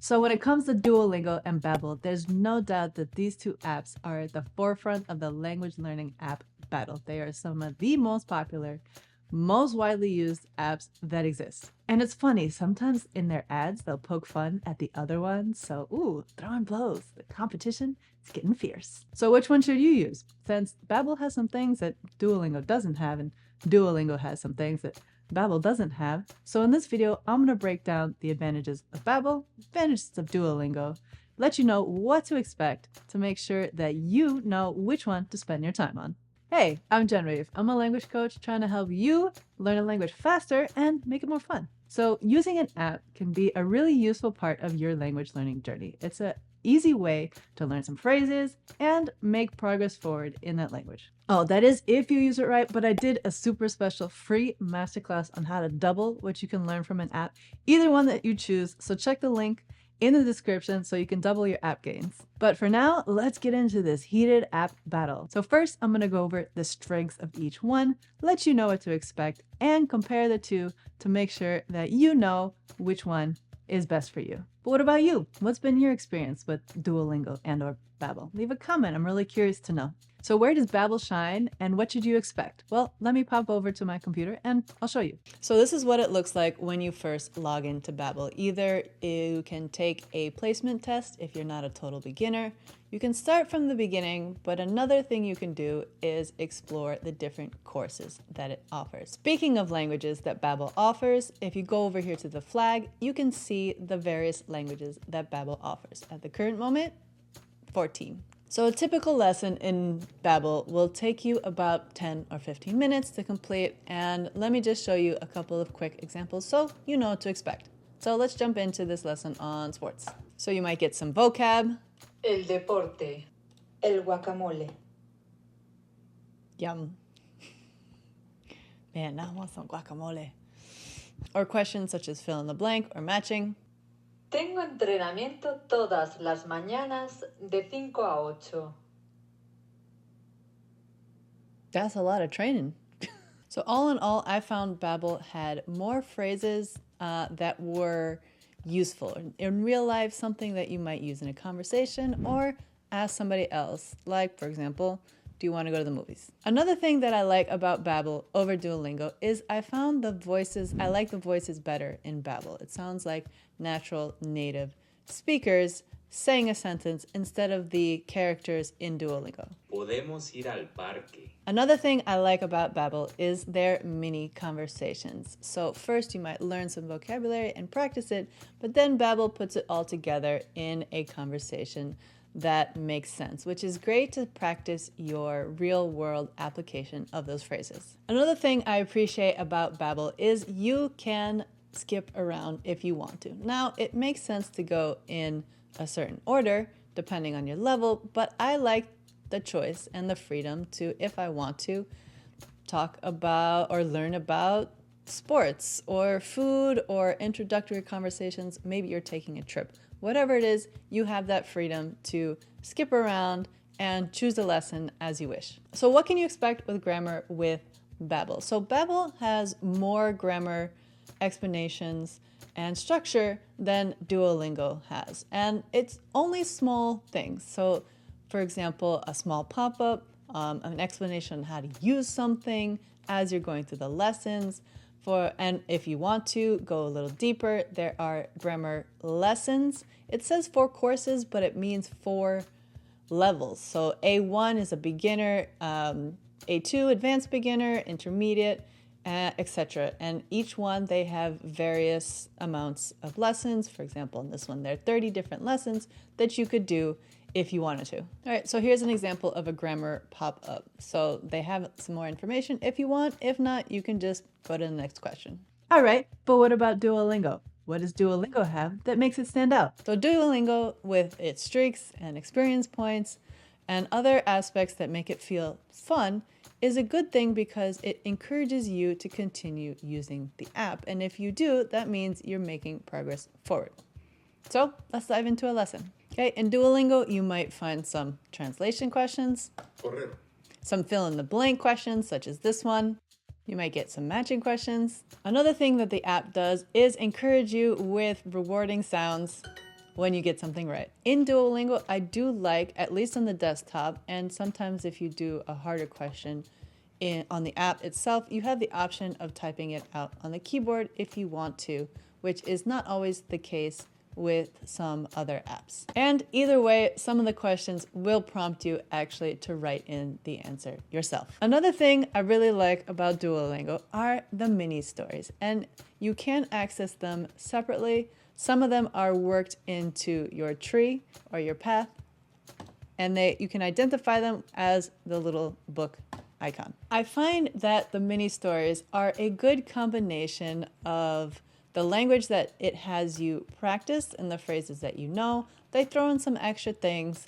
So when it comes to Duolingo and Babbel, there's no doubt that these two apps are at the forefront of the language learning app battle. They are some of the most popular, most widely used apps that exist. And it's funny, sometimes in their ads, they'll poke fun at the other ones. So, throwing blows. The competition is getting fierce. So which one should you use? Since Babbel has some things that Duolingo doesn't have, and Duolingo has some things that Babbel doesn't have. So in this video, I'm going to break down the advantages of Babbel, advantages of Duolingo, let you know what to expect to make sure that you know which one to spend your time on. Hey, I'm Genevieve. I'm a language coach trying to help you learn a language faster and make it more fun. So using an app can be a really useful part of your language learning journey. It's an easy way to learn some phrases and make progress forward in that language. Oh, that is if you use it right, but I did a super special free masterclass on how to double what you can learn from an app, either one that you choose. So check the link in the description so you can double your app gains. But for now, let's get into this heated app battle. So first, I'm gonna go over the strengths of each one, let you know what to expect, and compare the two to make sure that you know which one is best for you. But what about you? What's been your experience with Duolingo and or Babbel? Leave a comment, I'm really curious to know. So where does Babbel shine and what should you expect? Well, let me pop over to my computer and I'll show you. So this is what it looks like when you first log into Babbel. Either you can take a placement test if you're not a total beginner. You can start from the beginning, but another thing you can do is explore the different courses that it offers. Speaking of languages that Babbel offers, if you go over here to the flag, you can see the various languages that Babbel offers. At the current moment, 14. So a typical lesson in Babbel will take you about 10 or 15 minutes to complete, and let me just show you a couple of quick examples so you know what to expect. So let's jump into this lesson on sports. So you might get some vocab. El deporte. El guacamole. Yum. Man, now I want some guacamole. Or questions such as fill in the blank or matching. Tengo entrenamiento todas las mañanas de 5 a 8. That's a lot of training. So all in all, I found Babbel had more phrases that were useful in real life, something that you might use in a conversation or ask somebody else. Like, for example, do you want to go to the movies? Another thing that I like about Babbel over Duolingo is I found I like the voices better in Babbel. It sounds like natural native speakers saying a sentence instead of the characters in Duolingo. Podemos ir al parque. Another thing I like about Babbel is their mini conversations. So first you might learn some vocabulary and practice it, but then Babbel puts it all together in a conversation that makes sense, which is great to practice your real world application of those phrases. Another thing I appreciate about Babbel is you can skip around if you want to. Now, it makes sense to go in a certain order depending on your level, but I like the choice and the freedom to, if I want to, talk about or learn about sports or food or introductory conversations. Maybe you're taking a trip. Whatever it is, you have that freedom to skip around and choose the lesson as you wish. So what can you expect with grammar with Babbel? So Babbel has more grammar, explanations, and structure than Duolingo has. And it's only small things. So for example, a small pop-up, an explanation on how to use something as you're going through the lessons. And if you want to go a little deeper, there are grammar lessons. It says 4 courses, but it means 4 levels. So A1 is a beginner, A2 advanced beginner, intermediate, etc. And each one, they have various amounts of lessons. For example, in this one, there are 30 different lessons that you could do if you wanted to. All right, so here's an example of a grammar pop-up. So they have some more information if you want. If not, you can just go to the next question. All right, but what about Duolingo? What does Duolingo have that makes it stand out? So Duolingo, with its streaks and experience points and other aspects that make it feel fun, is a good thing because it encourages you to continue using the app. And if you do, that means you're making progress forward. So let's dive into a lesson. Okay, in Duolingo, you might find some translation questions, Correr. some fill-in-the-blank questions, such as this one. You might get some matching questions. Another thing that the app does is encourage you with rewarding sounds when you get something right. In Duolingo, I do like, at least on the desktop, and sometimes if you do a harder question on the app itself, you have the option of typing it out on the keyboard if you want to, which is not always the case with some other apps. And either way, some of the questions will prompt you actually to write in the answer yourself. Another thing I really like about Duolingo are the mini stories, and you can access them separately. Some of them are worked into your tree or your path, and you can identify them as the little book icon. I find that the mini stories are a good combination of the language that it has you practice and the phrases that you know. They throw in some extra things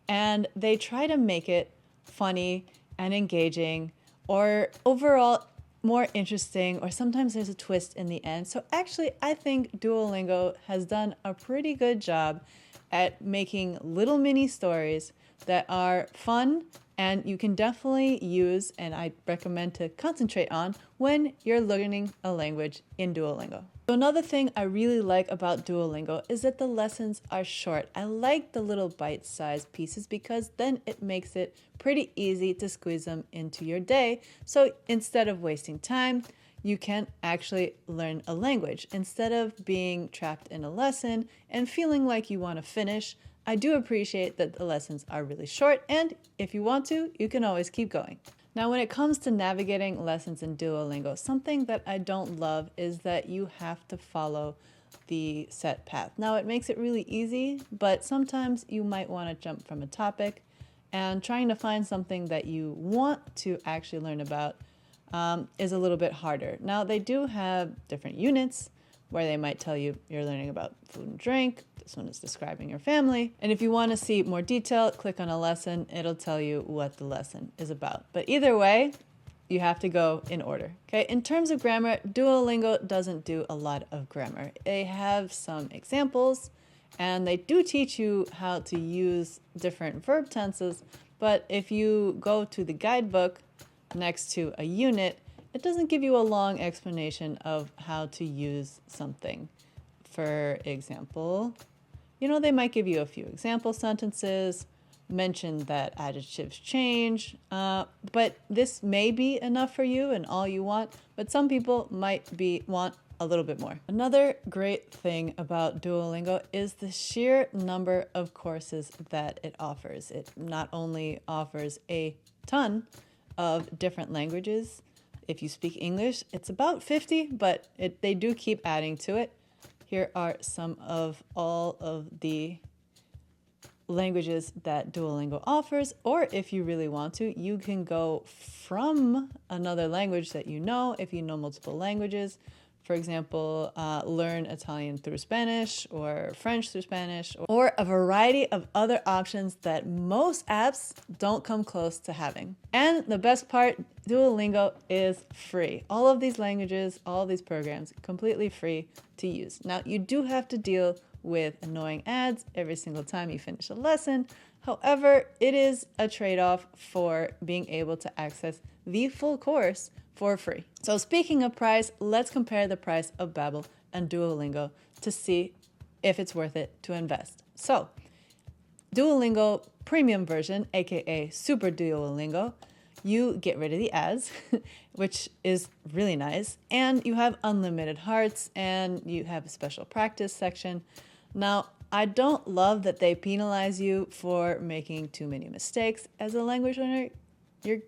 and they try to make it funny and engaging, or overall more interesting, or sometimes there's a twist in the end. So actually, I think Duolingo has done a pretty good job at making little mini stories that are fun and you can definitely use, and I recommend to concentrate on when you're learning a language in Duolingo. So another thing I really like about Duolingo is that the lessons are short. I like the little bite-sized pieces because then it makes it pretty easy to squeeze them into your day. So instead of wasting time, you can actually learn a language. Instead of being trapped in a lesson and feeling like you want to finish, I do appreciate that the lessons are really short, and if you want to, you can always keep going. Now, when it comes to navigating lessons in Duolingo, something that I don't love is that you have to follow the set path. Now, it makes it really easy, but sometimes you might want to jump from a topic, and trying to find something that you want to actually learn about is a little bit harder. Now, they do have different units where they might tell you you're learning about food and drink. This one is describing your family. And if you want to see more detail, click on a lesson. It'll tell you what the lesson is about. But either way, you have to go in order. Okay. In terms of grammar, Duolingo doesn't do a lot of grammar. They have some examples and they do teach you how to use different verb tenses. But if you go to the guidebook next to a unit, it doesn't give you a long explanation of how to use something. For example, they might give you a few example sentences, mention that adjectives change, but this may be enough for you and all you want, but some people might want a little bit more. Another great thing about Duolingo is the sheer number of courses that it offers. It not only offers a ton of different languages. If you speak English, it's about 50, but they do keep adding to it. Here are some of all of the languages that Duolingo offers, or if you really want to, you can go from another language that you know, if you know multiple languages. For example, learn Italian through Spanish or French through Spanish, or a variety of other options that most apps don't come close to having. And the best part, Duolingo is free. All of these languages, all of these programs, completely free to use. Now, you do have to deal with annoying ads every single time you finish a lesson. However, it is a trade-off for being able to access the full course for free. So speaking of price, let's compare the price of Babbel and Duolingo to see if it's worth it to invest. So Duolingo premium version, aka Super Duolingo, you get rid of the ads, which is really nice, and you have unlimited hearts and you have a special practice section. Now, I don't love that they penalize you for making too many mistakes. As a language learner, you're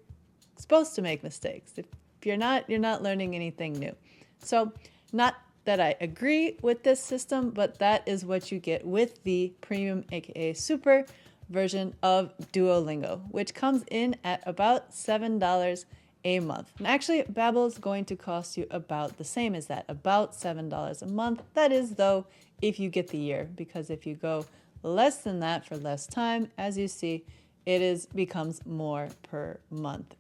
supposed to make mistakes. If you're not learning anything new. So not that I agree with this system, but that is what you get with the premium, aka super version of Duolingo, which comes in at about $7 a month. And actually, Babbel is going to cost you about the same as that, about $7 a month. That is, though, if you get the year, because if you go less than that for less time, as you see, becomes more per month.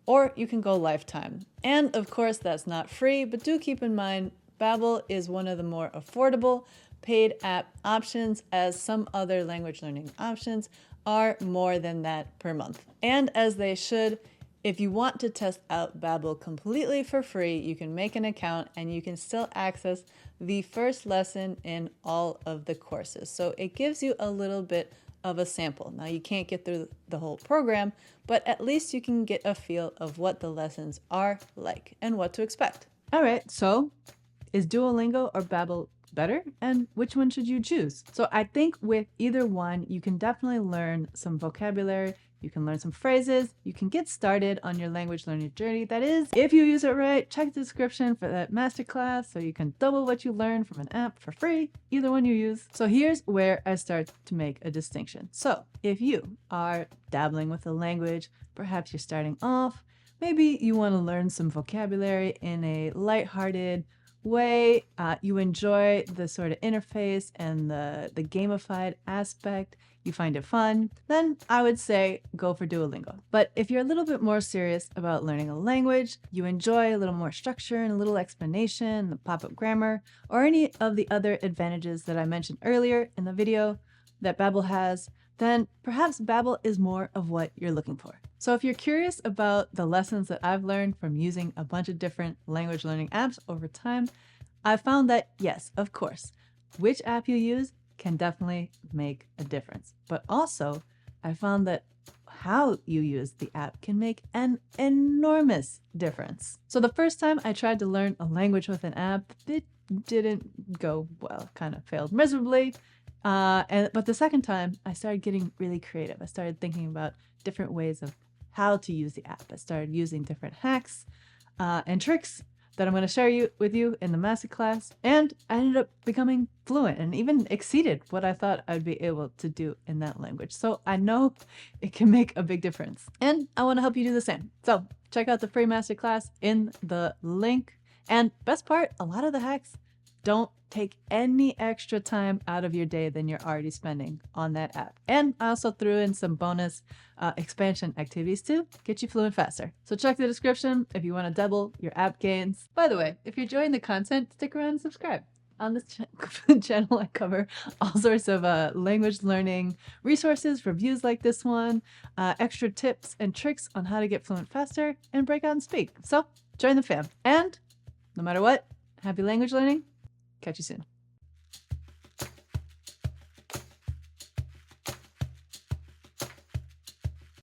Or you can go lifetime. And of course, that's not free, but do keep in mind, Babbel is one of the more affordable paid app options, as some other language learning options are more than that per month. And as they should, If you want to test out Babbel completely for free, you can make an account and you can still access the first lesson in all of the courses. So it gives you a little bit of a sample. Now you can't get through the whole program, but at least you can get a feel of what the lessons are like and what to expect. All right, so is Duolingo or Babbel better, and which one should you choose? So I think with either one, you can definitely learn some vocabulary, you can learn some phrases, you can get started on your language learning journey. That is, if you use it right. Check the description for that masterclass so you can double what you learn from an app for free, either one you use. So here's where I start to make a distinction. So if you are dabbling with a language, perhaps you're starting off, maybe you want to learn some vocabulary in a lighthearted way, you enjoy the sort of interface and the gamified aspect, you find it fun, then I would say go for Duolingo. But if you're a little bit more serious about learning a language, you enjoy a little more structure and a little explanation, the pop-up grammar, or any of the other advantages that I mentioned earlier in the video that Babbel has, then perhaps Babbel is more of what you're looking for. So if you're curious about the lessons that I've learned from using a bunch of different language learning apps over time, I found that yes, of course, which app you use can definitely make a difference. But also, I found that how you use the app can make an enormous difference. So the first time I tried to learn a language with an app, it didn't go well, kind of failed miserably. But the second time, I started getting really creative. I started thinking about different ways of how to use the app. I started using different hacks and tricks that I'm going to share with you in the masterclass. And I ended up becoming fluent and even exceeded what I thought I'd be able to do in that language. So I know it can make a big difference. And I want to help you do the same. So check out the free masterclass in the link. And best part, a lot of the hacks don't take any extra time out of your day than you're already spending on that app. And I also threw in some bonus expansion activities to get you fluent faster. So check the description if you want to double your app gains. By the way, if you're enjoying the content, stick around and subscribe. On this channel, I cover all sorts of language learning resources, reviews like this one, extra tips and tricks on how to get fluent faster, and break out and speak. So join the fam. And no matter what, happy language learning. Catch you soon.